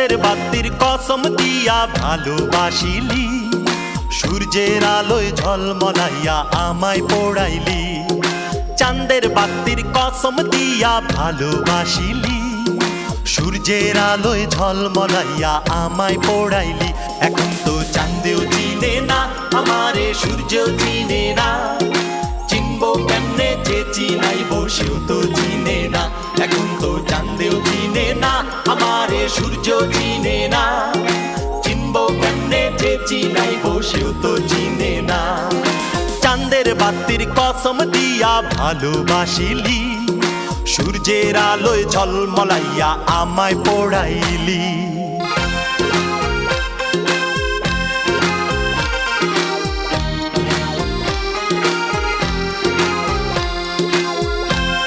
চাঁদের বাতির কসম দিয়া ভালোবাসিলি, সূর্যের আলোয় ঝলমলাইয়া আমায় পোড়াইলি। চাঁদের বাতির কসম দিয়া ভালোবাসিলি, সূর্যের আলোয় ঝলমলাইয়া আমায় পোড়াইলি। এখন তো চাঁদেও চিনে না আমারে, সূর্যও চিনে না, চিনবো কেমনে যে চিনাইবো সেও তো চিনে না। এখন তো চাঁদেও চিনে না আমারে, সূর্য চিনে না, চিনবো কেমনে যে চিনাইবো সেও তো চিনে না। চাঁদের বাতির কসম দিয়া ভালোবাসিলি, সূর্যের আলোয় ঝলমলাইয়া আমায় পোড়াইলি।